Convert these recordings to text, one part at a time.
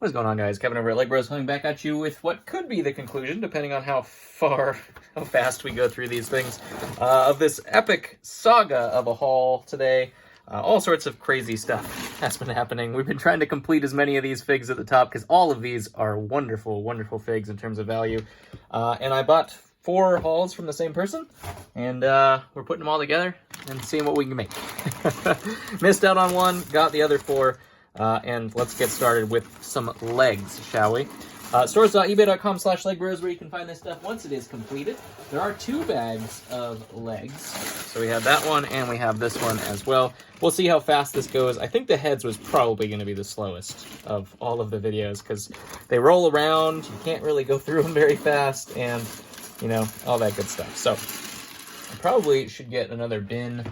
What is going on, guys? Kevin over at Legbros coming back at you with what could be the conclusion, depending on how fast we go through these things, of this epic saga of a haul today. All sorts of crazy stuff has been happening. We've been trying to complete as many of these figs at the top because all of these are wonderful, wonderful figs in terms of value. And I bought 4 hauls from the same person, and we're putting them all together and seeing what we can make. Missed out on one, got the other 4. And let's get started with some legs, shall we? Stores.ebay.com/legbros where you can find this stuff once it is completed. There are 2 bags of legs. So we have that one and we have this one as well. We'll see how fast this goes. I think the heads was probably going to be the slowest of all of the videos because they roll around. You can't really go through them very fast and, you know, all that good stuff. So I probably should get another bin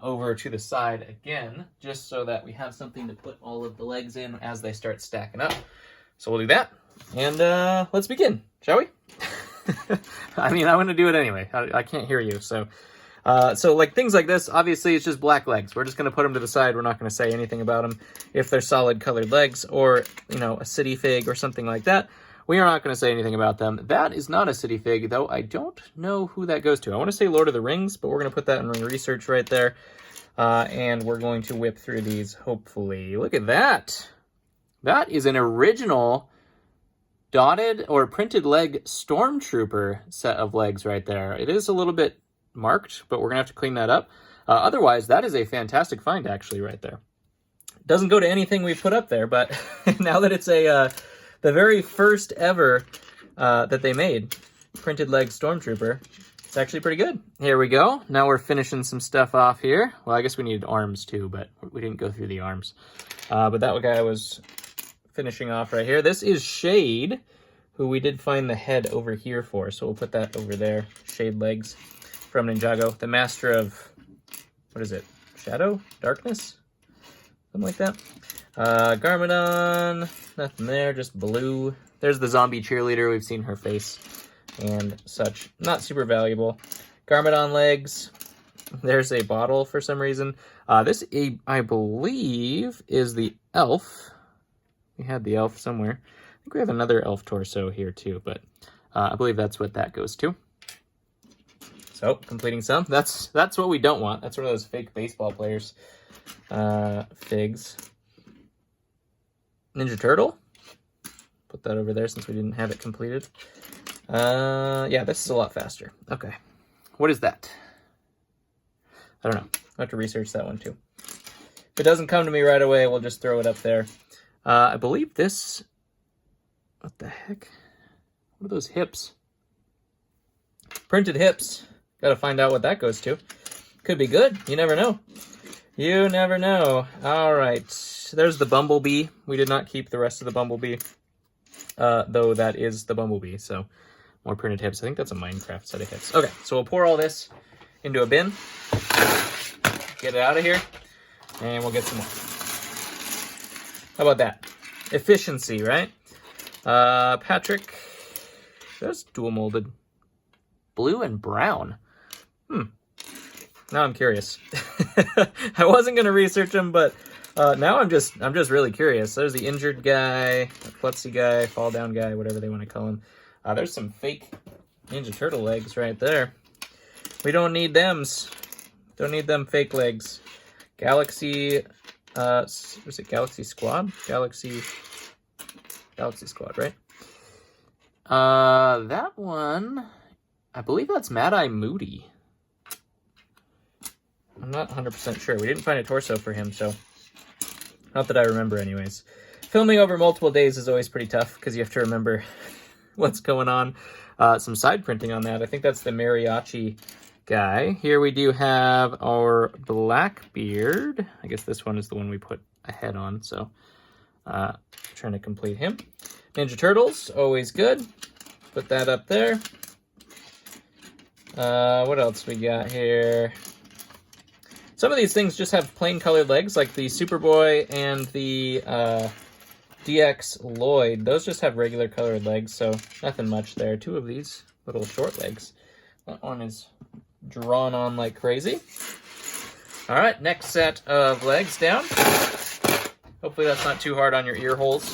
over to the side again, just so that we have something to put all of the legs in as they start stacking up. So we'll do that, and let's begin, shall we? I mean, I'm going to do it anyway. I can't hear you, so like things like this, obviously it's just black legs. We're just going to put them to the side. We're not going to say anything about them. If they're solid colored legs or, you know, a city fig or something like that, we are not going to say anything about them. That is not a city fig, though. I don't know who that goes to. I want to say Lord of the Rings, but we're going to put that in research right there. And we're going to whip through these, hopefully. Look at that. That is an original dotted or printed leg Stormtrooper set of legs right there. It is a little bit marked, but we're going to have to clean that up. Otherwise, that is a fantastic find, actually, right there. Doesn't go to anything we've put up there, but now that it's the very first ever that they made, printed leg Stormtrooper, it's actually pretty good. Here we go. Now we're finishing some stuff off here. Well, I guess we needed arms too, but we didn't go through the arms. But that guy was finishing off right here. This is Shade, who we did find the head over here for, so we'll put that over there. Shade legs from Ninjago. The master of, what is it? Shadow? Darkness? Something like that. Garmadon, nothing there, just blue. There's the zombie cheerleader. We've seen her face and such. Not super valuable. Garmadon legs. There's a bottle for some reason. This, I believe, is the elf. We had the elf somewhere. I think we have another elf torso here too, but I believe that's what that goes to. So, completing some. That's what we don't want. That's one of those fake baseball players figs. Ninja Turtle. Put that over there since we didn't have it completed. Yeah, this is a lot faster. Okay. What is that? I don't know. I have to research that one too. If it doesn't come to me right away, we'll just throw it up there. I believe this... What the heck? What are those hips? Printed hips. Gotta find out what that goes to. Could be good. You never know. You never know. All right. There's the Bumblebee. We did not keep the rest of the Bumblebee, though that is the Bumblebee, so more printed hips. I think that's a Minecraft set of hips. Okay, so we'll pour all this into a bin, get it out of here, and we'll get some more. How about that? Efficiency, right? Patrick, that's dual molded. Blue and brown. Now I'm curious. I wasn't going to research them, but now I'm just really curious. There's the injured guy, klutzy guy, fall down guy, whatever they want to call him. There's some fake Ninja Turtle legs right there. We don't need thems. Don't need them fake legs. Galaxy, was it Galaxy Squad? Galaxy Squad, right? That one, I believe that's Mad Eye Moody. I'm not 100% sure. We didn't find a torso for him, so not that I remember anyways. Filming over multiple days is always pretty tough because you have to remember what's going on. Some side printing on that. I think that's the mariachi guy. Here we do have our Blackbeard. I guess this one is the one we put a head on, so trying to complete him. Ninja Turtles, always good. Put that up there. What else we got here? Some of these things just have plain colored legs, like the Superboy and the DX Lloyd. Those just have regular colored legs, so nothing much there. 2 of these little short legs. That one is drawn on like crazy. All right, next set of legs down. Hopefully that's not too hard on your ear holes.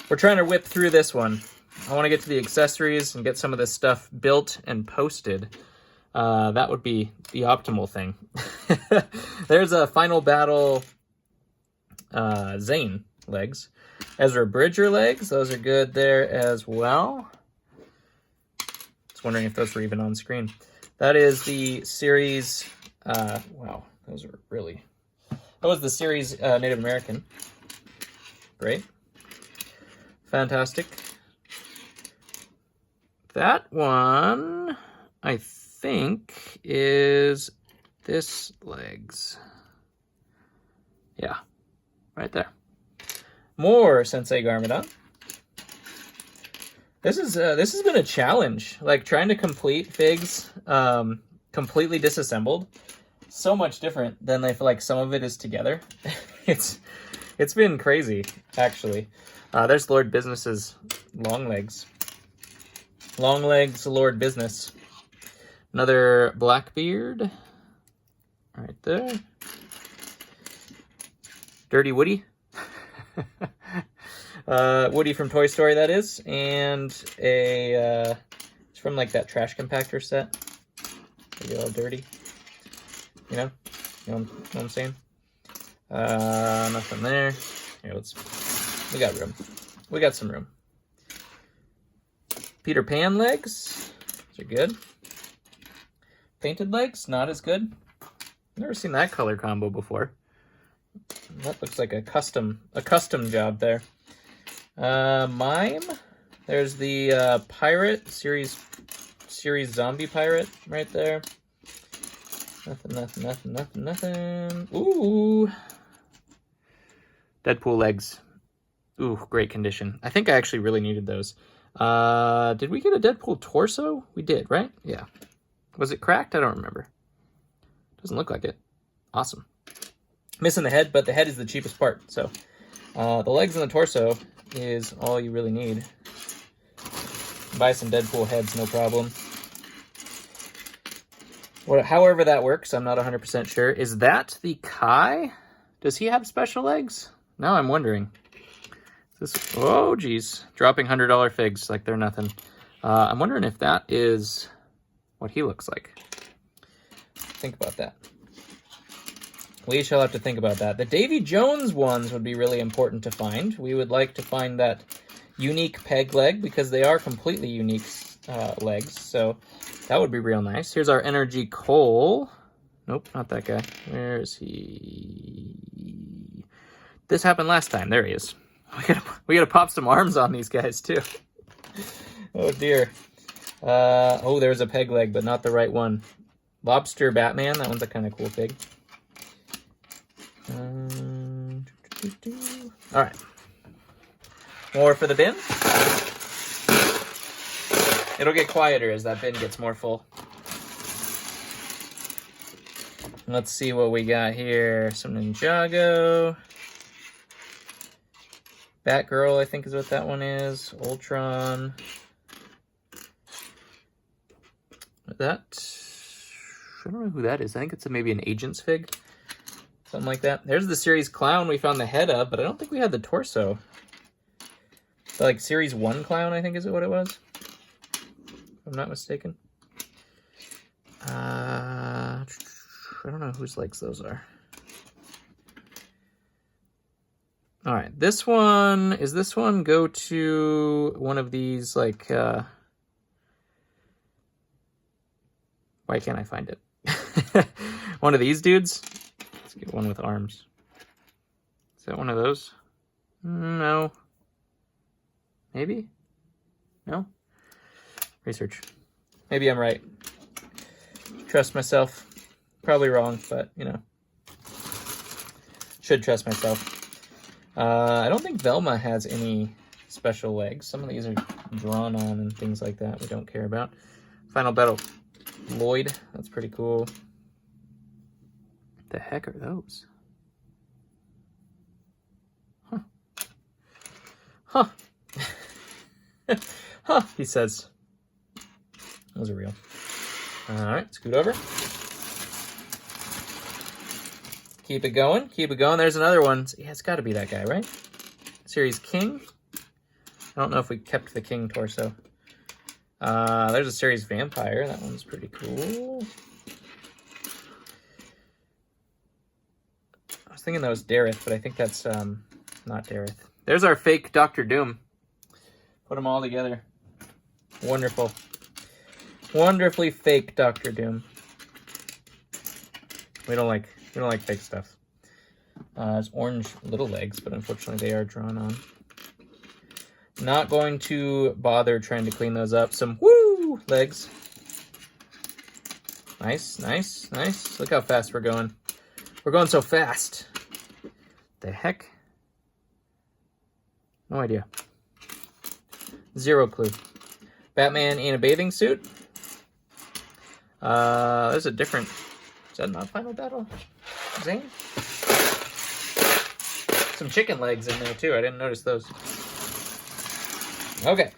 we're trying to whip through this one. I want to get to the accessories and get some of this stuff built and posted. That would be the optimal thing. There's a Final Battle Zane legs. Ezra Bridger legs, those are good there as well. Just wondering if those were even on screen. That is the series, wow, those are really, that was the series Native American. Great. Fantastic. That one, I think, is this legs. Yeah, right there. More Sensei Garmadon. This has been a challenge, like trying to complete figs completely disassembled. So much different than I feel like some of it is together. It's been crazy, actually. There's Lord Business's long legs. Long legs, Lord Business. Another Blackbeard. Right there. Dirty Woody. Woody from Toy Story, that is. And a, it's from like that trash compactor set. They get all dirty. You know what I'm saying? Nothing there. Here, we got room. We got some room. Peter Pan legs. Those are good. Painted legs, not as good. Never seen that color combo before. That looks like a custom job there. Mime. There's the pirate series zombie pirate right there. Nothing. Ooh. Deadpool legs. Ooh, great condition. I think I actually really needed those. Did we get a Deadpool torso? We did, right? Yeah. Was it cracked? I don't remember. Doesn't look like it. Awesome. Missing the head, but the head is the cheapest part. So the legs and the torso is all you really need. Buy some Deadpool heads, no problem. However that works, I'm not 100% sure. Is that the Kai? Does he have special legs? Now I'm wondering. Oh, geez. Dropping $100 figs like they're nothing. I'm wondering if that is what he looks like. Think about that. We shall have to think about that. The Davy Jones ones would be really important to find. We would like to find that unique peg leg because they are completely unique legs. So that would be real nice. Here's our Energy Cole. Nope, not that guy. Where is he? This happened last time. There he is. We gotta pop some arms on these guys too. Oh dear. Oh, there's a peg leg, but not the right one. Lobster Batman. That one's a kind of cool pig. All right. More for the bin. It'll get quieter as that bin gets more full. Let's see what we got here. Some Ninjago. Batgirl, I think is what that one is. Ultron. That, I don't know who that is. I think it's maybe an Agent's fig. Something like that. There's the series Clown we found the head of, but I don't think we had the torso. So like series 1 Clown, I think is what it was. If I'm not mistaken. I don't know whose legs those are. All right, this one, is this one go to one of these, like, why can't I find it? One of these dudes? Let's get one with arms. Is that one of those? No. Maybe? No? Research. Maybe I'm right. Trust myself. Probably wrong, but, you know. Should trust myself. I don't think Velma has any special legs. Some of these are drawn on and things like that we don't care about. Final Battle Lloyd. That's pretty cool. What the heck are those? Huh. Huh. Huh, he says. Those are real. All right, scoot over. Keep it going. Keep it going. There's another one. Yeah, it's got to be that guy, right? Series King. I don't know if we kept the king torso. There's a series vampire. That one's pretty cool. I was thinking that was Dareth, but I think that's not Dareth. There's our fake Dr. Doom. Put them all together. Wonderful. Wonderfully fake Dr. Doom. We don't like fake stuff. It's orange little legs, but unfortunately they are drawn on. Not going to bother trying to clean those up. Some woo legs. Nice, nice, nice. Look how fast we're going. We're going so fast. The heck? No idea. Zero clue. Batman in a bathing suit. There's a different... Is that not Final Battle? Zane? Some chicken legs in there too. I didn't notice those. Okay.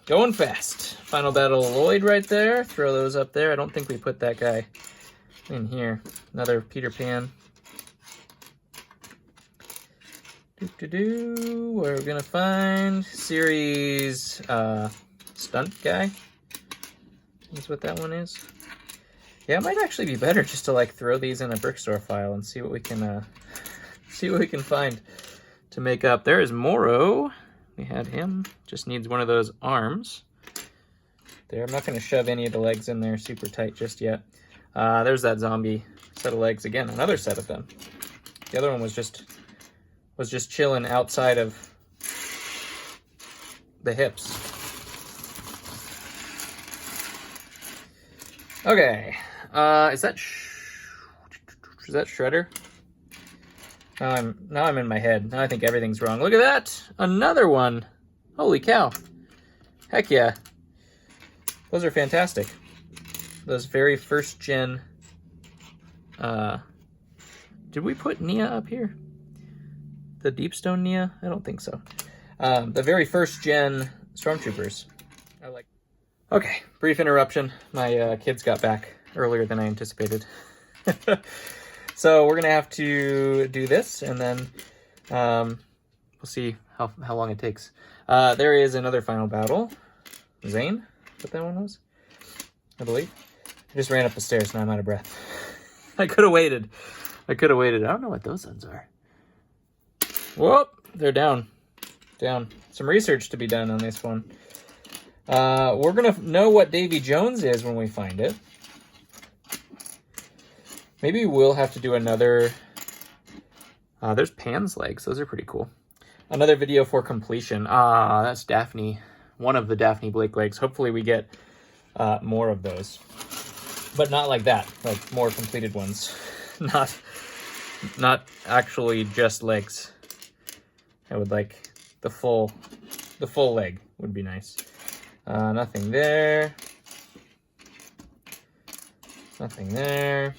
Going fast. Final Battle Lloyd right there. Throw those up there. I don't think we put that guy in here. Another Peter Pan. Where are we gonna find series stunt guy? That's what that one is. Yeah, it might actually be better just to like throw these in a Brickstore file and see what we can find to make up. There is Moro. We had him. Just needs one of those arms. There. I'm not gonna shove any of the legs in there super tight just yet. There's that zombie set of legs again. Another set of them. The other one was just chilling outside of the hips. Okay, is that Shredder? Now I'm in my head. Now I think everything's wrong. Look at that, another one. Holy cow! Heck yeah, those are fantastic. Those very first gen. Did we put Nia up here? The Deepstone Nia? I don't think so. The very first gen Stormtroopers. I like. Okay, brief interruption. My kids got back earlier than I anticipated. So we're gonna have to do this, and then we'll see how long it takes. There is another Final Battle. Zane? What that one was? I believe. I just ran up the stairs, now I'm out of breath. I could have waited. I don't know what those ones are. Whoop! They're down. Down. Some research to be done on this one. We're going to know what Davy Jones is when we find it. Maybe we'll have to do another... there's Pan's legs. Those are pretty cool. Another video for completion. That's Daphne. One of the Daphne Blake legs. Hopefully we get more of those. But not like that. Like more completed ones. Not actually just legs. I would like the full leg would be nice. Nothing there. Nothing there.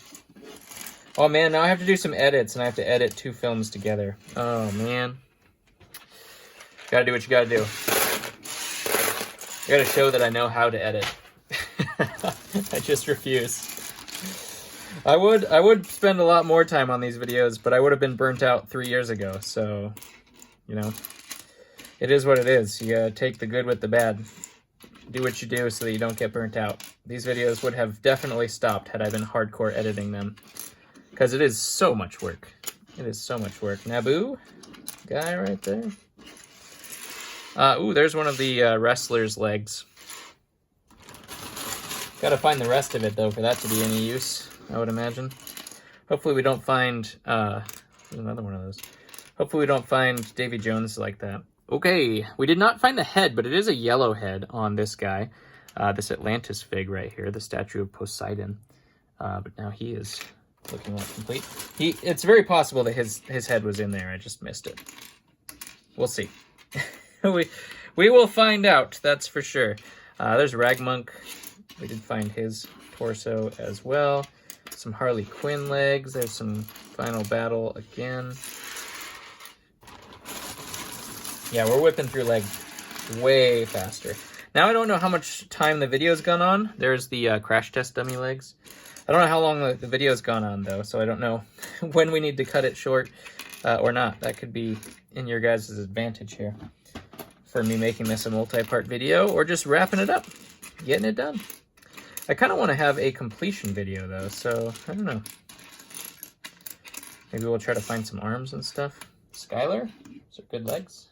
Oh man, now I have to do some edits and I have to edit 2 films together. Oh man. Gotta do what you gotta do. I gotta show that I know how to edit. I just refuse. I would spend a lot more time on these videos, but I would have been burnt out 3 years ago, so... You know, it is what it is. You gotta take the good with the bad. Do what you do so that you don't get burnt out. These videos would have definitely stopped had I been hardcore editing them. Because it is so much work. It is so much work. Naboo guy right there. Ooh, there's one of the wrestler's legs. Gotta find the rest of it, though, for that to be any use, I would imagine. Hopefully we don't find... there's another one of those. Hopefully we don't find Davy Jones like that. Okay, we did not find the head, but it is a yellow head on this guy. This Atlantis fig right here, the statue of Poseidon. But now he is looking like complete. It's very possible that his head was in there. I just missed it. We'll see. we will find out, that's for sure. There's Ragmonk. We did find his torso as well. Some Harley Quinn legs. There's some Final Battle again. Yeah, we're whipping through legs way faster. Now I don't know how much time the video's gone on. There's the crash test dummy legs. I don't know how long the video's gone on, though, so I don't know when we need to cut it short or not. That could be in your guys' advantage here. for me making this a multi-part video or just wrapping it up, getting it done. I kind of want to have a completion video though, so I don't know. Maybe we'll try to find some arms and stuff. Skylar, those are good legs.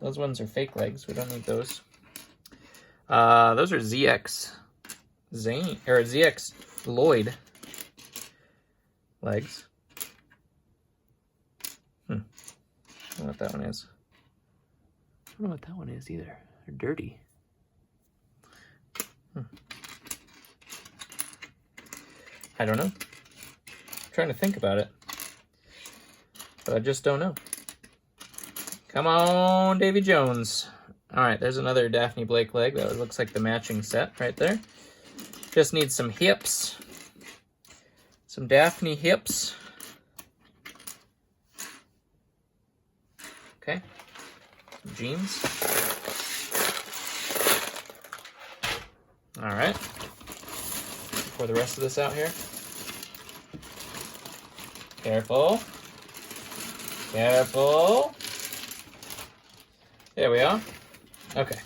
Those ones are fake legs. We don't need those. Those are ZX Zane or ZX Lloyd legs. I don't know what that one is. I don't know what that one is either. They're dirty. I don't know. I'm trying to think about it. But I just don't know. Come on, Davy Jones. All right, there's another Daphne Blake leg. That looks like the matching set right there. Just need some hips. Some Daphne hips. Okay. Some jeans. All right. Pour the rest of this out here. Careful. Careful. There we are. Okay.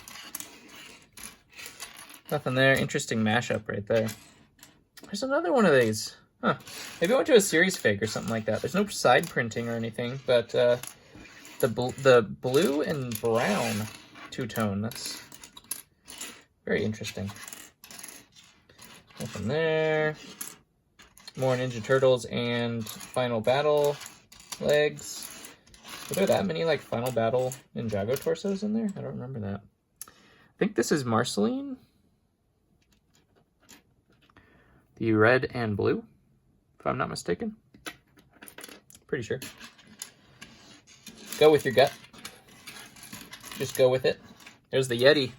Nothing there. Interesting mashup right there. There's another one of these. Huh. Maybe I went to a series fig or something like that. There's no side printing or anything, but the blue and brown two-tone, that's very interesting. Nothing there. More Ninja Turtles and Final Battle legs. Were there that many like Final Battle Ninjago torsos in there? I don't remember that. I think this is Marceline. The red and blue, if I'm not mistaken. Pretty sure. Go with your gut. Just go with it. There's the Yeti.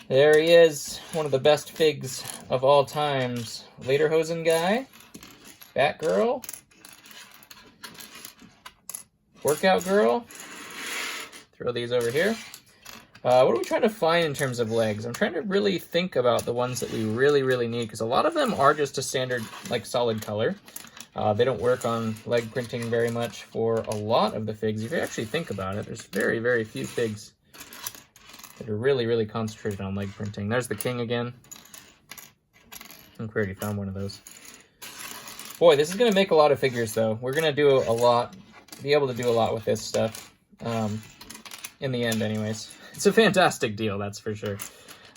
There he is, one of the best figs of all times. Lederhosen guy, Batgirl, Workout Girl. Throw these over here. What are we trying to find in terms of legs? I'm trying to really think about the ones that we really need, because a lot of them are just a standard, like, solid color. They don't work on leg printing very much for a lot of the figs. If you actually think about it, there's very few figs that are really concentrated on leg printing. There's the King again. I think we already found one of those. Boy, this is going to make a lot of figures, though. We're going to do a lot, be able to do a lot with this stuff. In the end, anyways. It's a fantastic deal, that's for sure.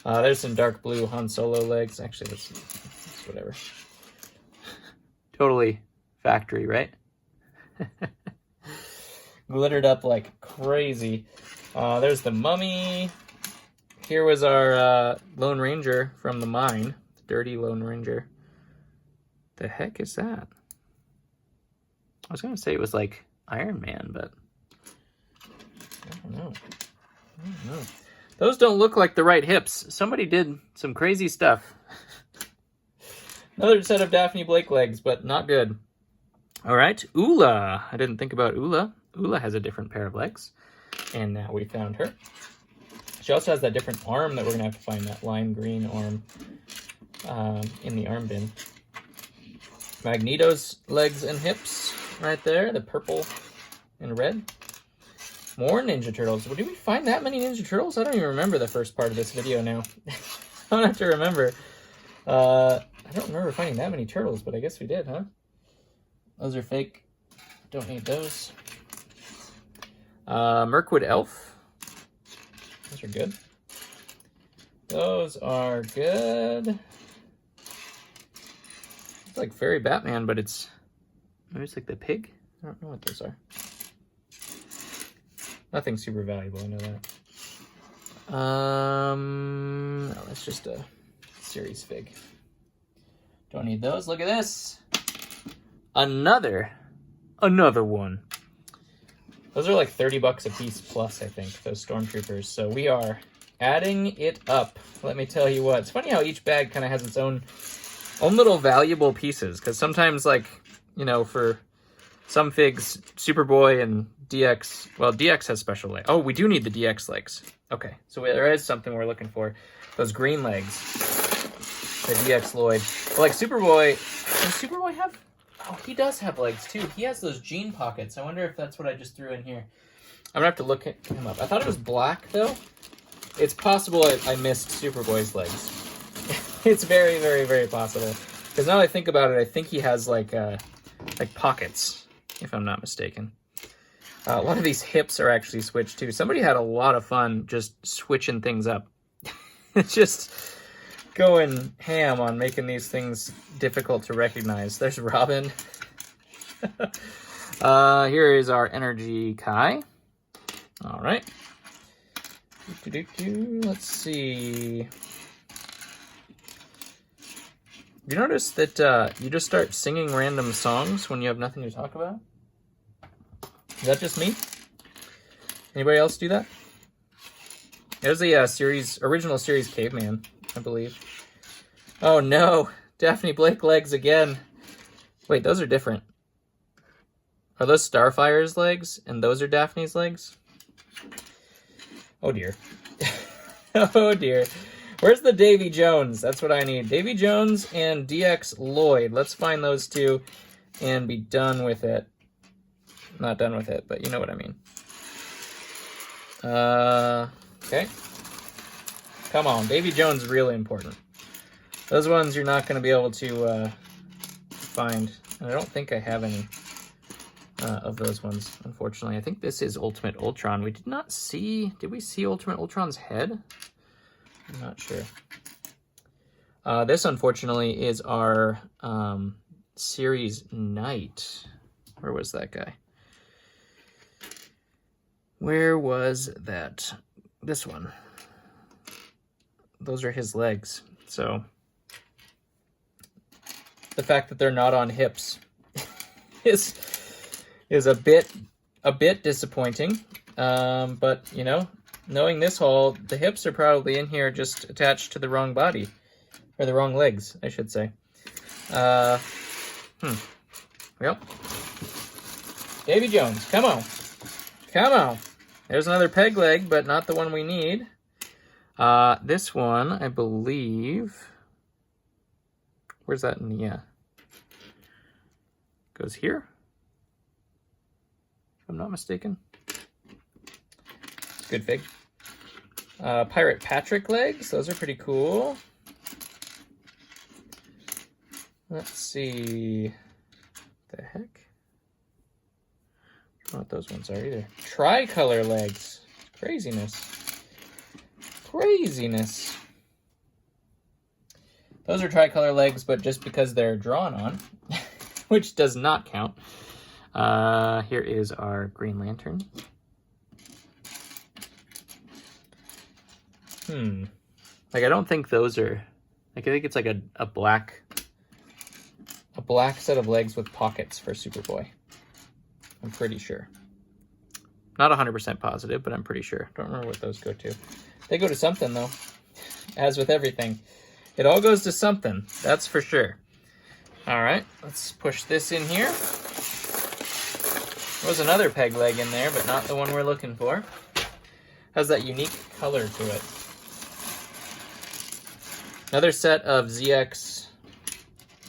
There's some dark blue Han Solo legs. Actually, that's whatever. Totally factory, right? Glittered up like crazy. There's the Mummy. Here was our Lone Ranger from the mine. Dirty Lone Ranger. The heck is that? I was going to say it was like Iron Man, but I don't know. Those don't look like the right hips. Somebody did some crazy stuff. Another set of Daphne Blake legs, but not good. All right, Ula. I didn't think about Ula. Ula has a different pair of legs, and now we found her. She also has that different arm that we're going to have to find, that lime green arm in the arm bin. Magneto's legs and hips right there, the purple and red. More Ninja Turtles. Well, did we find that many Ninja Turtles? I don't even remember the first part of this video now. I'm going to have to remember. I don't remember finding that many turtles, but I guess we did, huh? Those are fake. Don't need those. Mirkwood Elf. Those are good. Those are good. It's like Fairy Batman, but it's maybe it's like the pig. I don't know what those are. Nothing super valuable, I know that. No, that's just a series fig. Don't need those. Look at this. Another one. Those are like 30 bucks a piece plus, I think, those Stormtroopers. So we are adding it up. Let me tell you what. It's funny how each bag kind of has its own little valuable pieces. Because sometimes, like, you know, for some figs, Superboy and DX, well, DX has special legs. Oh, we do need the DX legs. Okay, so there is something we're looking for. Those green legs. The DX Lloyd. But like Superboy, does Superboy have... Oh, he does have legs too. He has those jean pockets. I wonder if that's what I just threw in here. I'm gonna have to look him up. I thought it was black though. It's possible I missed Superboy's legs. It's very, very, very possible. Because now that I think about it, I think he has like pockets, if I'm not mistaken. A lot of these hips are actually switched too. Somebody had a lot of fun just switching things up. Just going ham on making these things difficult to recognize. There's Robin. Here is our Energy Kai. All right. Let's see. You notice that you just start singing random songs when you have nothing to talk about? Is that just me? Anybody else do that? There's the original series Caveman, I believe. Oh no, Daphne Blake legs again. Wait, those are different. Are those Starfire's legs and those are Daphne's legs? Oh dear. Oh dear. Where's the Davy Jones? That's what I need. Davy Jones and DX Lloyd. Let's find those two and be done with it. Not done with it, but you know what I mean. Okay. Come on. Davy Jones is really important. Those ones you're not going to be able to find. And I don't think I have any of those ones, unfortunately. I think this is Ultimate Ultron. We did not see... Did we see Ultimate Ultron's head? I'm not sure. This, unfortunately, is our series Knight. Where was that guy? Where was that? This one. Those are his legs. So the fact that they're not on hips is a bit disappointing. But you know, knowing this haul, the hips are probably in here just attached to the wrong body, or the wrong legs, I should say. Well, Davy Jones, come on. Come on. There's another peg leg, but not the one we need. This one, I believe... Where's that in the... Yeah. Goes here? If I'm not mistaken. Good fig. Pirate Patrick legs. Those are pretty cool. Let's see... What the heck? I don't know what those ones are either. Tricolor legs. Craziness. Craziness. Those are tricolor legs, but just because they're drawn on, which does not count. Here is our Green Lantern. Like, I don't think those are... Like, I think it's like a black set of legs with pockets for Superboy. I'm pretty sure. Not 100% positive, but I'm pretty sure. Don't remember what those go to. They go to something, though. As with everything. It all goes to something. That's for sure. All right. Let's push this in here. There was another peg leg in there, but not the one we're looking for. Has that unique color to it. Another set of ZX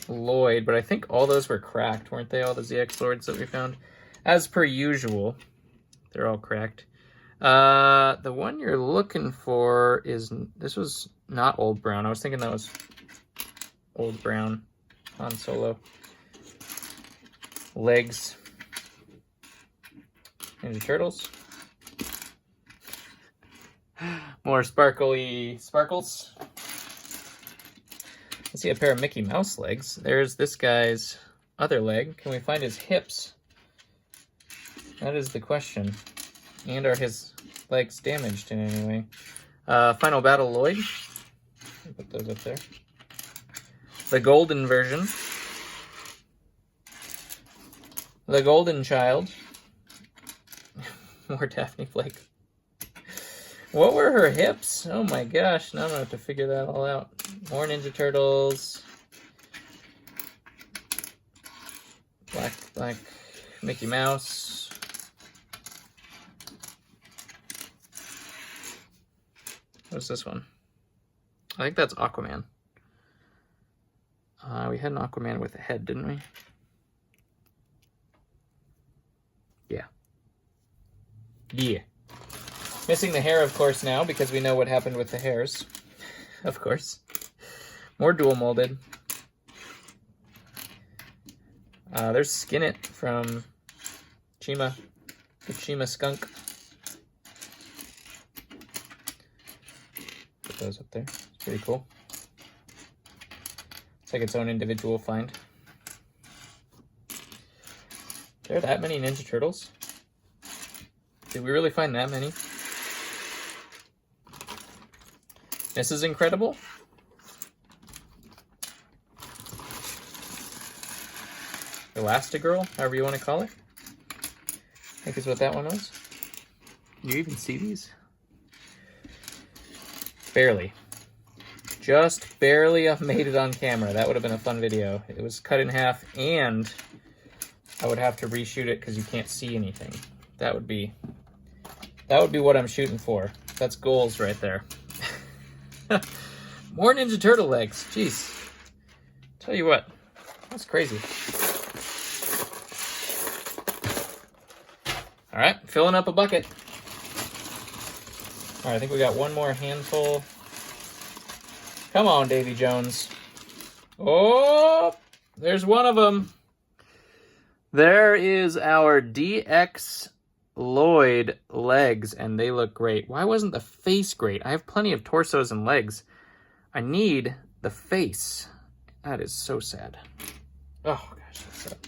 Lloyd, but I think all those were cracked, weren't they? All the ZX Lloyds that we found. As per usual, they're all cracked. The one you're looking for is... This was not Old Brown. I was thinking that was Old Brown Han Solo. Legs. Ninja Turtles. More sparkly sparkles. I see a pair of Mickey Mouse legs. There's this guy's other leg. Can we find his hips? That is the question. And are his legs damaged in any way? Final Battle Lloyd. Put those up there. The golden version. The Golden Child. More Daphne Blake. What were her hips? Oh my gosh, now I'm gonna have to figure that all out. More Ninja Turtles. Black Mickey Mouse. What's this one? I think that's Aquaman. We had an Aquaman with a head, didn't we? Yeah. Yeah. Missing the hair, of course, now, because we know what happened with the hairs. Of course. More dual molded. There's Skinnet from Chima. The Chima skunk. Put those up there. It's pretty cool. It's like its own individual find. There are that many Ninja Turtles? Did we really find that many? This is incredible. Elastigirl, however you want to call it. I think is what that one was. Can you even see these? Barely. Just barely made it on camera. That would have been a fun video. It was cut in half, and I would have to reshoot it because you can't see anything. That would be what I'm shooting for. That's goals right there. More Ninja Turtle legs. Jeez. Tell you what, that's crazy. All right, filling up a bucket. All right, I think we got one more handful. Come on, Davy Jones. Oh, there's one of them. There is our DX Lloyd legs, and they look great. Why wasn't the face great? I have plenty of torsos and legs. I need the face. That is so sad. Oh, gosh, that's sad.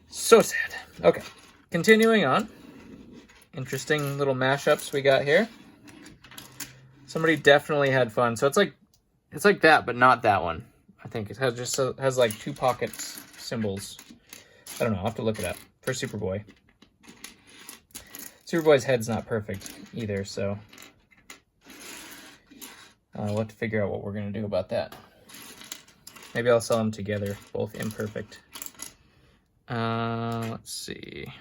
So sad. Okay, continuing on. Interesting little mashups we got here. Somebody definitely had fun. So it's like that, but not that one. I think it has like two pockets symbols. I don't know. I'll have to look it up for Superboy. Superboy's head's not perfect either, so we'll have to figure out what we're gonna do about that. Maybe I'll sell them together, both imperfect. Let's see.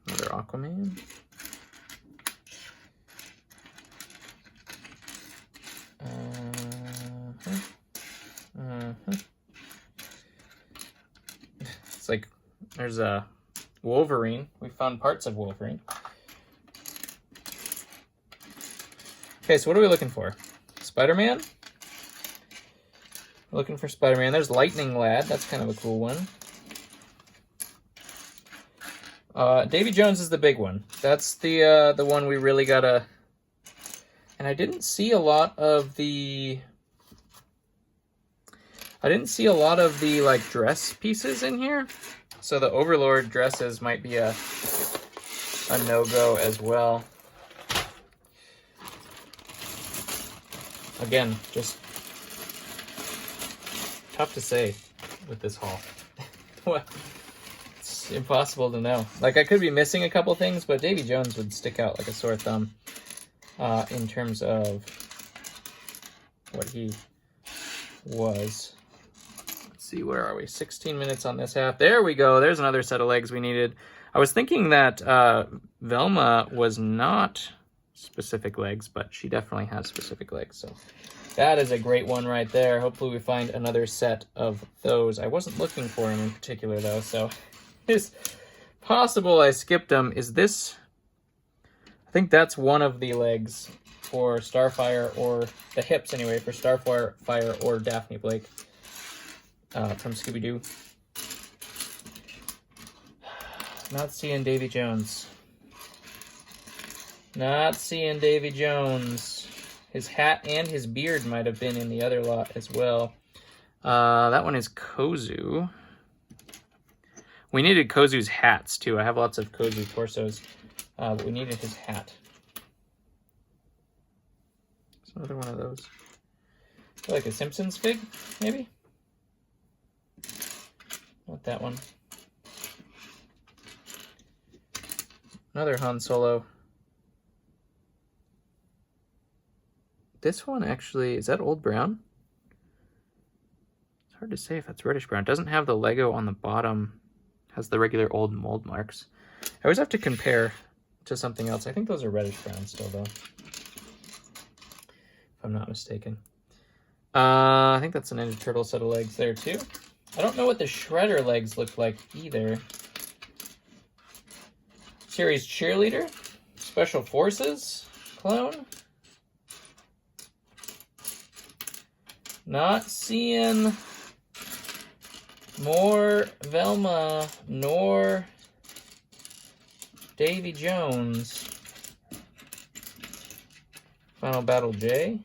Another Aquaman. It's like there's a Wolverine. We found parts of Wolverine. Okay, so what are we looking for? Spider-Man? We're looking for Spider-Man. There's Lightning Lad. That's kind of a cool one. Davy Jones is the big one. That's the one we really gotta. And I didn't see a lot of the. Like dress pieces in here, so the Overlord dresses might be a no-go as well. Again, just tough to say with this haul. It's impossible to know. Like, I could be missing a couple things, but Davy Jones would stick out like a sore thumb in terms of what he was. Let's see, where are we? 16 minutes on this half. There we go. There's another set of legs we needed. I was thinking that Velma was not specific legs, but she definitely has specific legs. So that is a great one right there. Hopefully we find another set of those. I wasn't looking for them in particular, though, so it's possible I skipped them. Is this... I think that's one of the legs for Starfire, or the hips anyway, for Starfire or Daphne Blake from Scooby-Doo. Not seeing Davy Jones. Not seeing Davy Jones. His hat and his beard might have been in the other lot as well. That one is Kozu. We needed Kozu's hats, too. I have lots of Kozu torsos, but we needed his hat. It's another one of those. Like a Simpsons fig, maybe? Not that one. Another Han Solo. This one actually, is that old brown? It's hard to say if that's reddish brown. It doesn't have the Lego on the bottom. It has the regular old mold marks. I always have to compare to something else. I think those are reddish brown still, though, if I'm not mistaken. I think that's a Ninja Turtle set of legs there, too. I don't know what the Shredder legs look like either. Series Cheerleader, Special Forces clone. Not seeing more Velma nor Davy Jones. Final Battle J.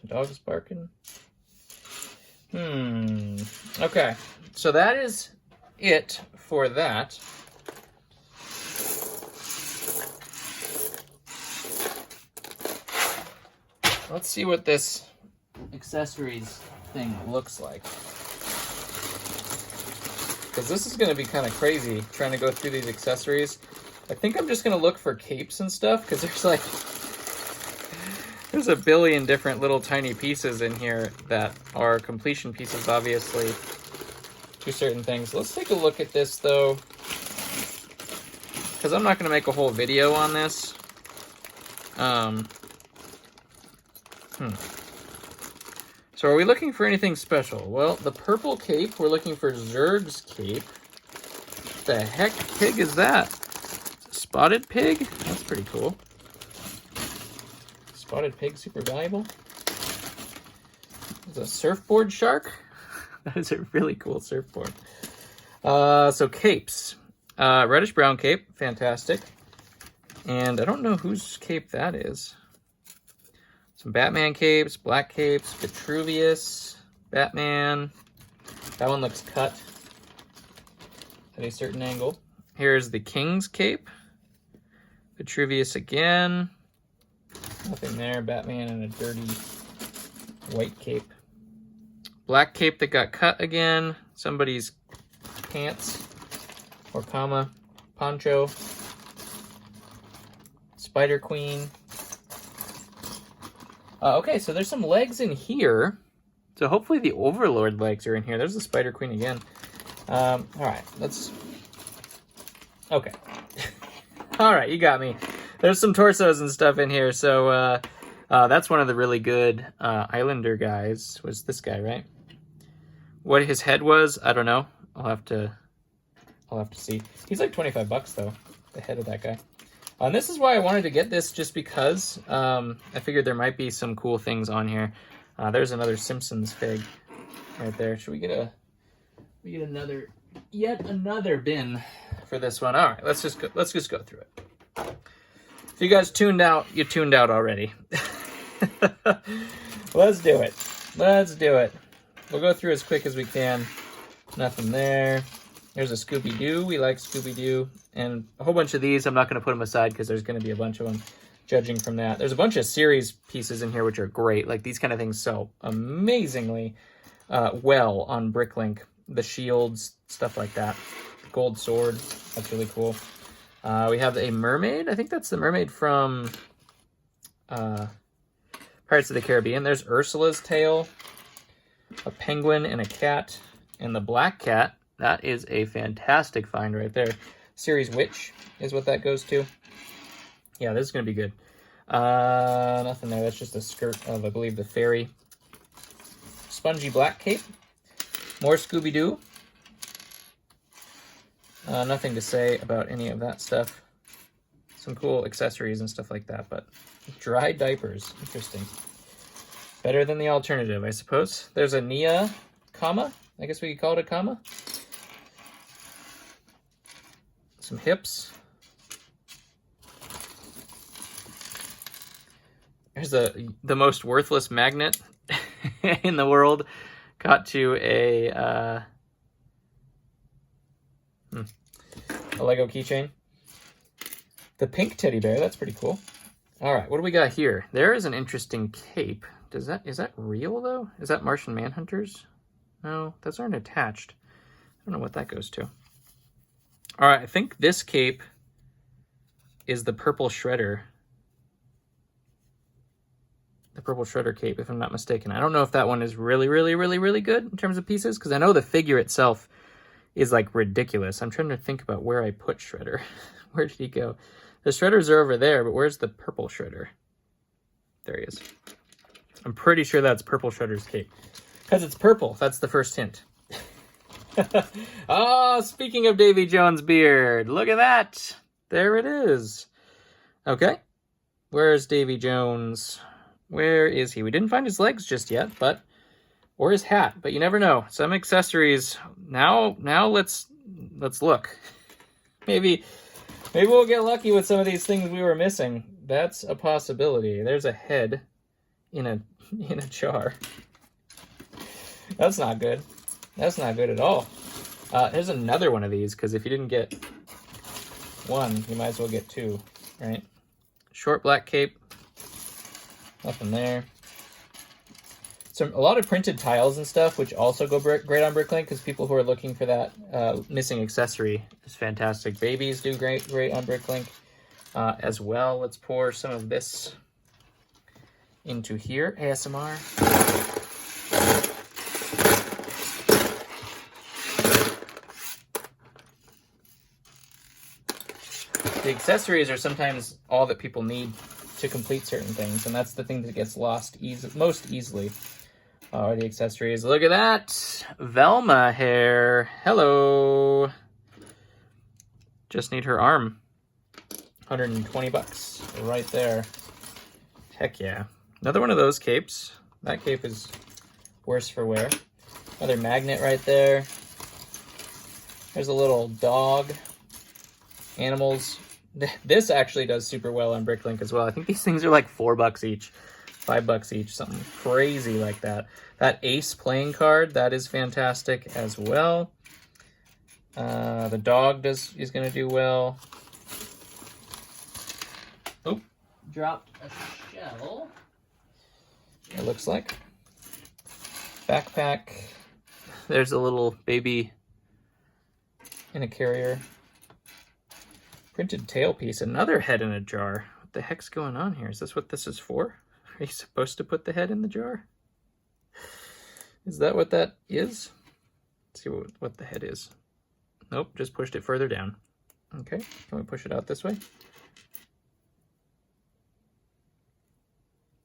Dog's barking. Okay, so that is it for that. Let's see what this accessories thing looks like. Because this is going to be kind of crazy trying to go through these accessories. I think I'm just going to look for capes and stuff because there's a billion different little tiny pieces in here that are completion pieces, obviously, to certain things. Let's take a look at this, though, because I'm not going to make a whole video on this. So are we looking for anything special? Well, the purple cape, we're looking for Zurg's cape. What the heck pig is that? Spotted pig? That's pretty cool. Spotted pig, super valuable. There's a surfboard shark. That is a really cool surfboard. So capes. Reddish brown cape, fantastic. And I don't know whose cape that is. Some Batman capes, black capes, Vitruvius, Batman. That one looks cut at a certain angle. Here's the King's cape. Vitruvius again. Nothing there. Batman in a dirty white cape. Black cape that got cut again. Somebody's pants or comma poncho. Spider Queen. Okay, so there's some legs in here. So hopefully the Overlord legs are in here. There's the Spider Queen again. All right, let's... Okay. All right, you got me. There's some torsos and stuff in here. So that's one of the really good Islander guys. Was this guy, right? What his head was, I don't know. I'll have to see. He's like $25 though, the head of that guy. And this is why I wanted to get this, just because I figured there might be some cool things on here. There's another Simpsons fig right there. Should we get yet another bin for this one? All right, let's just go through it. If you guys tuned out, you tuned out already. Let's do it. Let's do it. We'll go through as quick as we can. Nothing there. There's a Scooby-Doo. We like Scooby-Doo. And a whole bunch of these. I'm not going to put them aside because there's going to be a bunch of them, judging from that. There's a bunch of series pieces in here which are great. Like these kind of things sell amazingly well on Bricklink. The shields, stuff like that. The gold sword. That's really cool. We have a mermaid. I think that's the mermaid from Pirates of the Caribbean. There's Ursula's tail. A penguin and a cat. And the black cat. That is a fantastic find right there. Series Witch is what that goes to. Yeah, this is going to be good. Nothing there. That's just a skirt of, I believe, the fairy. Spongy black cape. More Scooby-Doo. Nothing to say about any of that stuff. Some cool accessories and stuff like that, but dry diapers. Interesting. Better than the alternative, I suppose. There's a Nia comma. I guess we could call it a comma. Some hips. There's the most worthless magnet in the world. Got to a Lego keychain. The pink teddy bear, that's pretty cool. All right, what do we got here? There is an interesting cape. Is that real though? Is that Martian Manhunters? No, those aren't attached. I don't know what that goes to. All right, I think this cape is the Purple Shredder. The Purple Shredder cape, if I'm not mistaken. I don't know if that one is really, really, really, really good in terms of pieces, because I know the figure itself is like ridiculous. I'm trying to think about where I put Shredder. Where did he go? The Shredders are over there, but where's the Purple Shredder? There he is. I'm pretty sure that's Purple Shredder's cape. Because it's purple, that's the first hint. Oh, speaking of Davy Jones' beard, look at that. There it is. Okay. Where's Davy Jones? Where is he? We didn't find his legs just yet, or his hat, but you never know. Some accessories. Now let's look. Maybe we'll get lucky with some of these things we were missing. That's a possibility. There's a head in a jar. That's not good. That's not good at all. Here's another one of these, because if you didn't get one, you might as well get two, right? Short black cape. Nothing there. A lot of printed tiles and stuff, which also go great on Bricklink, because people who are looking for that missing accessory is fantastic. Babies do great on Bricklink as well. Let's pour some of this into here. ASMR. The accessories are sometimes all that people need to complete certain things, and that's the thing that gets lost most easily. Are the accessories. Look at that! Velma hair. Hello! Just need her arm. 120 bucks right there. Heck yeah. Another one of those capes. That cape is worse for wear. Another magnet right there. There's a little dog. Animals. This actually does super well on Bricklink as well. I think these things are like $4 each. $5 each, something crazy like that. That Ace playing card, that is fantastic as well. The dog is going to do well. Oh, dropped a shell. It looks like. Backpack. There's a little baby in a carrier. Printed tailpiece, another head in a jar. What the heck's going on here? Is this what this is for? Are you supposed to put the head in the jar? Is that what that is? Let's see what the head is. Nope, just pushed it further down. Okay, can we push it out this way?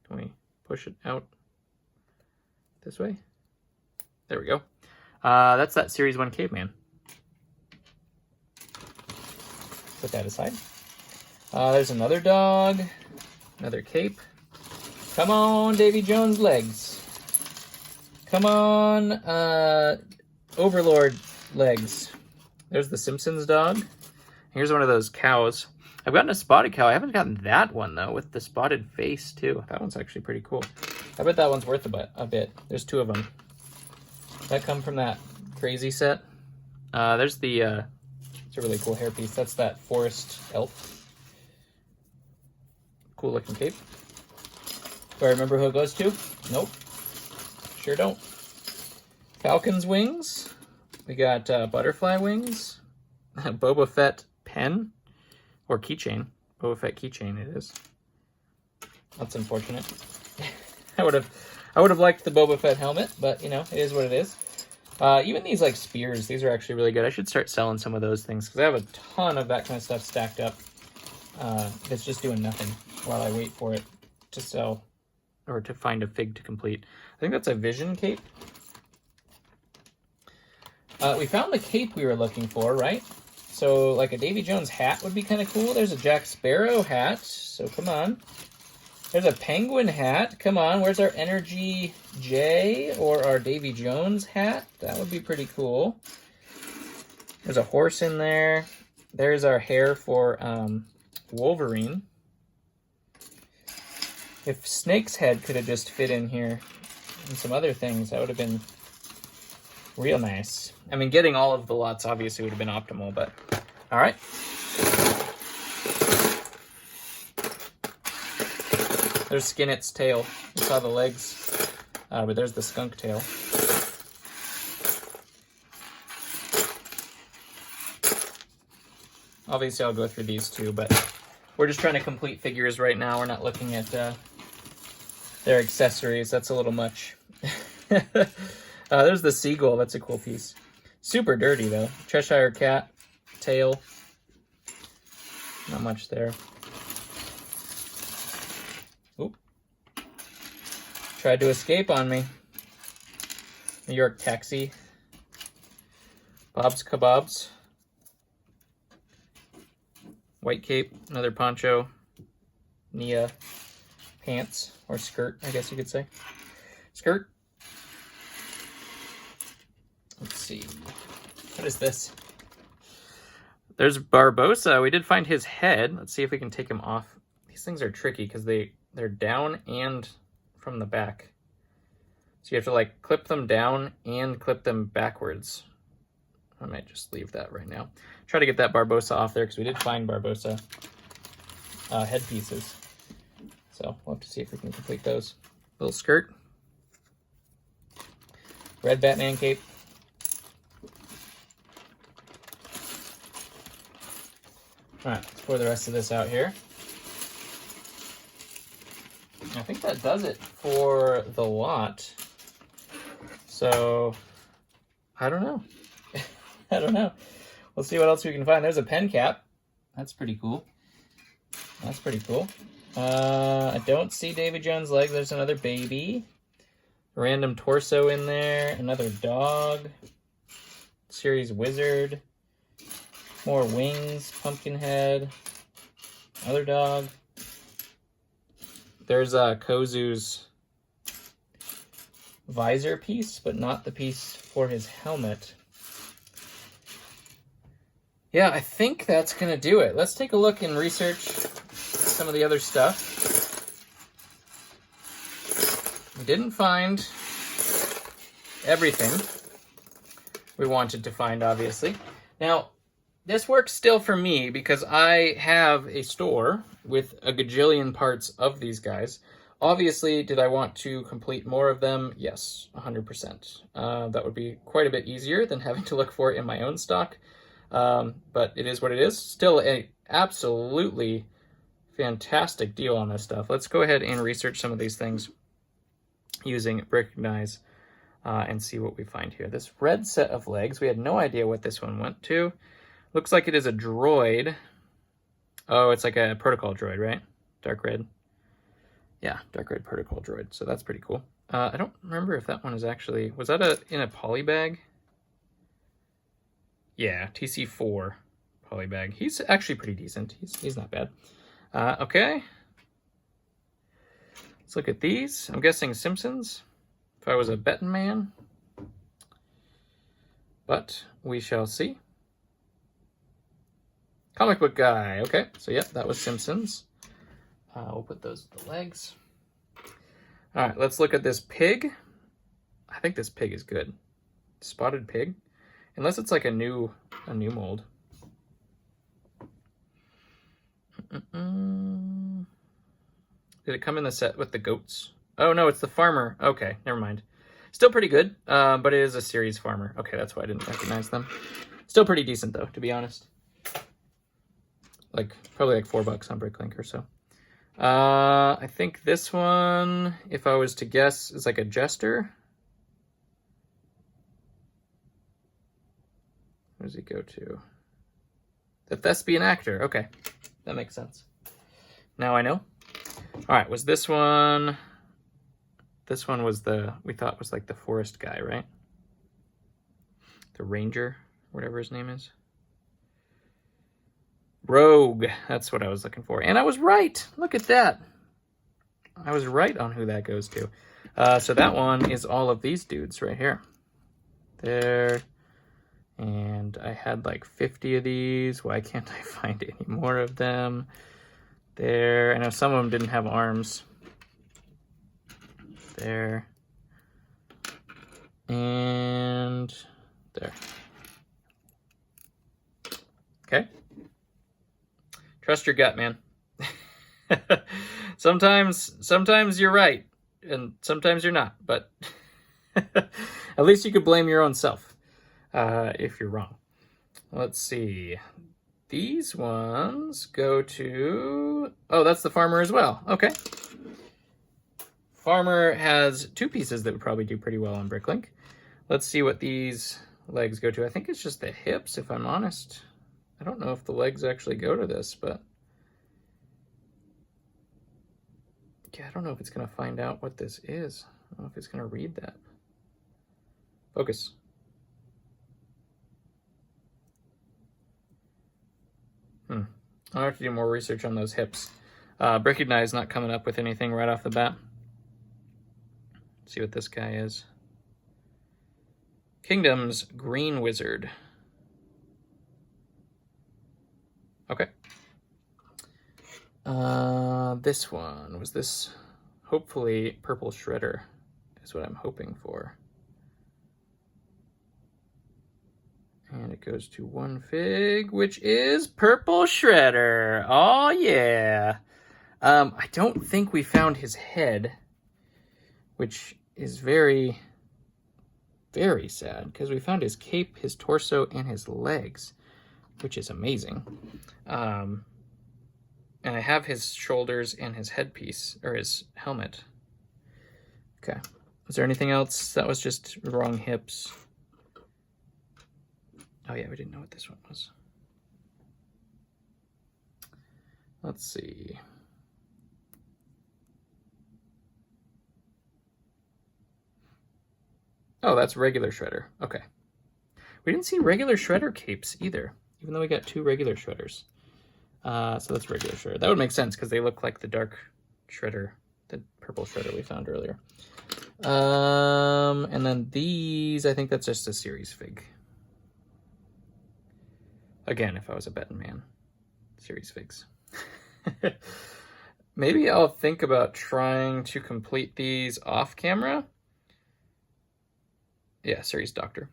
Can we push it out this way? There we go. That's that Series 1 Caveman. Put that aside. There's another dog, another cape. Come on, Davy Jones legs. Come on, Overlord legs. There's the Simpsons dog. Here's one of those cows. I've gotten a spotted cow. I haven't gotten that one, though, with the spotted face, too. That one's actually pretty cool. I bet that one's worth a bit. There's two of them. That come from that crazy set. There's the... it's a really cool hairpiece. That's that forest elf. Cool looking cape. Do I remember who it goes to? Nope. Sure don't. Falcon's wings. We got butterfly wings. Boba Fett pen. Or keychain. Boba Fett keychain it is. That's unfortunate. I would have liked the Boba Fett helmet, but you know, it is what it is. Even these like spears, these are actually really good. I should start selling some of those things because I have a ton of that kind of stuff stacked up. That's just doing nothing while I wait for it to sell or to find a fig to complete. I think that's a Vision cape. We found the cape we were looking for, right? So like a Davy Jones hat would be kind of cool. There's a Jack Sparrow hat, so come on. There's a penguin hat. Come on, where's our Energy J or our Davy Jones hat? That would be pretty cool. There's a horse in there. There's our hair for Wolverine. If Snake's head could have just fit in here and some other things, that would have been real nice. I mean, getting all of the lots obviously would have been optimal, but all right. There's Skinnett's tail. You saw the legs, but there's the skunk tail. Obviously, I'll go through these too, but we're just trying to complete figures right now. We're not looking at their accessories. That's a little much. There's the seagull. That's a cool piece. Super dirty, though. Cheshire cat, tail. Not much there. Oop. Tried to escape on me. New York taxi. Bob's Kebabs. White cape, another poncho. Nia pants, or skirt, I guess you could say. Skirt. Let's see. What is this? There's Barbosa. We did find his head. Let's see if we can take him off. These things are tricky because they're down and from the back. So you have to like clip them down and clip them backwards. I might just leave that right now. Try to get that Barbosa off there because we did find Barbosa headpieces. So we'll have to see if we can complete those. Little skirt. Red Batman cape. All right, let's pour the rest of this out here. I think that does it for the lot. So, I don't know. I don't know. We'll see what else we can find. There's a pen cap. That's pretty cool. That's pretty cool. I don't see Davy Jones' legs. There's another baby. A random torso in there. Another dog. Series wizard. More wings. Pumpkin head. Another dog. There's Kozu's visor piece, but not the piece for his helmet. Yeah, I think that's going to do it. Let's take a look and research some of the other stuff. We didn't find everything we wanted to find, obviously. Now, this works still for me because I have a store with a gajillion parts of these guys. Obviously, did I want to complete more of them? Yes, 100%. That would be quite a bit easier than having to look for it in my own stock. But it is what it is. Still an absolutely fantastic deal on this stuff. Let's go ahead and research some of these things using Recognize and see what we find here. This red set of legs, we had no idea what this one went to. Looks like it is a droid. Oh, it's like a protocol droid, right? Dark red. Yeah, dark red protocol droid. So that's pretty cool. I don't remember if that one is actually... Was that in a poly bag? Yeah, TC4 poly bag. He's actually pretty decent. He's not bad. Okay. Let's look at these. I'm guessing Simpsons, if I was a betting man. But we shall see. Comic book guy. Okay, so yep, that was Simpsons. We'll put those with the legs. All right, let's look at this pig. I think this pig is good. Spotted pig. Unless it's like a new mold. Did it come in the set with the goats? Oh no, it's the farmer. Okay, never mind. Still pretty good, but it is a series farmer. Okay, that's why I didn't recognize them. Still pretty decent though, to be honest. Like probably like $4 on Bricklink or so. I think this one, if I was to guess, is like a jester. Where does he go to? The thespian actor. Okay, that makes sense. Now I know. All right, was this one... This one was we thought was like the forest guy, right? The ranger, whatever his name is. Rogue, that's what I was looking for. And I was right. Look at that. I was right on who that goes to. So that one is all of these dudes right here. There. And I had like 50 of these. Why can't I find any more of them? There. I know some of them didn't have arms. There. And there. Okay. Trust your gut, man. Sometimes you're right, and sometimes you're not, but at least you could blame your own self if you're wrong. Let's see. These ones go to... Oh, that's the farmer as well. Okay. Farmer has 2 pieces that would probably do pretty well on Bricklink. Let's see what these legs go to. I think it's just the hips, if I'm honest. I don't know if the legs actually go to this, but... Yeah, I don't know if it's going to find out what this is. I don't know if it's going to read that. Focus. I'll have to do more research on those hips. Recognize not coming up with anything right off the bat. Let's see what this guy is. Kingdom's Green Wizard. Okay. This one, was this hopefully Purple Shredder is what I'm hoping for. And it goes to one fig, which is Purple Shredder. Oh yeah. I don't think we found his head, which is very, very sad, because we found his cape, his torso, and his legs, which is amazing. And I have his shoulders and his headpiece, or his helmet. Okay. Was there anything else? That was just wrong hips. Oh yeah, we didn't know what this one was. Let's see. Oh, that's regular Shredder. Okay. We didn't see regular Shredder capes either, even though we got 2 regular Shredders. So that's regular Shredder. That would make sense because they look like the dark Shredder, the Purple Shredder we found earlier. And then these, I think that's just a series fig. Again, if I was a betting man, series figs. Maybe I'll think about trying to complete these off camera. Yeah, series Doctor.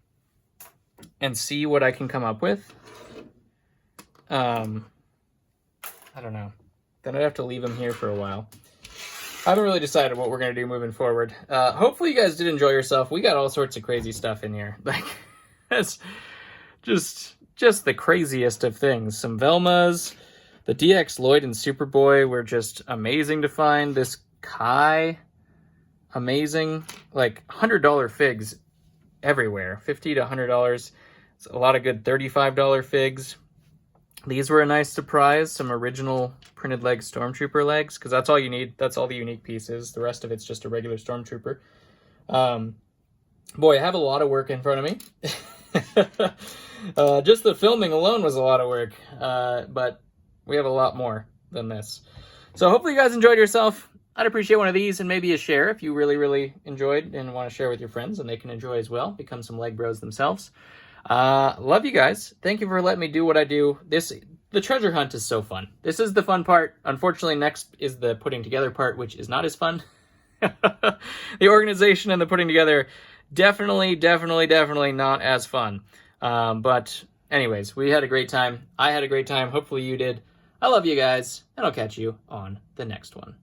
And see what I can come up with. I don't know. Then I'd have to leave him here for a while. I haven't really decided what we're going to do moving forward. Hopefully you guys did enjoy yourself. We got all sorts of crazy stuff in here. Like, that's just the craziest of things. Some Velmas, the DX Lloyd and Superboy were just amazing to find. This Kai, amazing. Like, $100 figs everywhere. $50 to $100. It's a lot of good $35 figs. These were a nice surprise. Some original printed leg Stormtrooper legs, because that's all you need. That's all the unique pieces. The rest of it's just a regular Stormtrooper. Boy, I have a lot of work in front of me. Just the filming alone was a lot of work, but we have a lot more than this. So hopefully you guys enjoyed yourself. I'd appreciate one of these and maybe a share if you really, really enjoyed and want to share with your friends and they can enjoy as well. Become some Legbros themselves. Love you guys. Thank you for letting me do what I do. The treasure hunt is so fun. This is the fun part. Unfortunately, next is the putting together part, which is not as fun. The organization and the putting together, definitely not as fun. But anyways, we had a great time. I had a great time. Hopefully you did. I love you guys, and I'll catch you on the next one.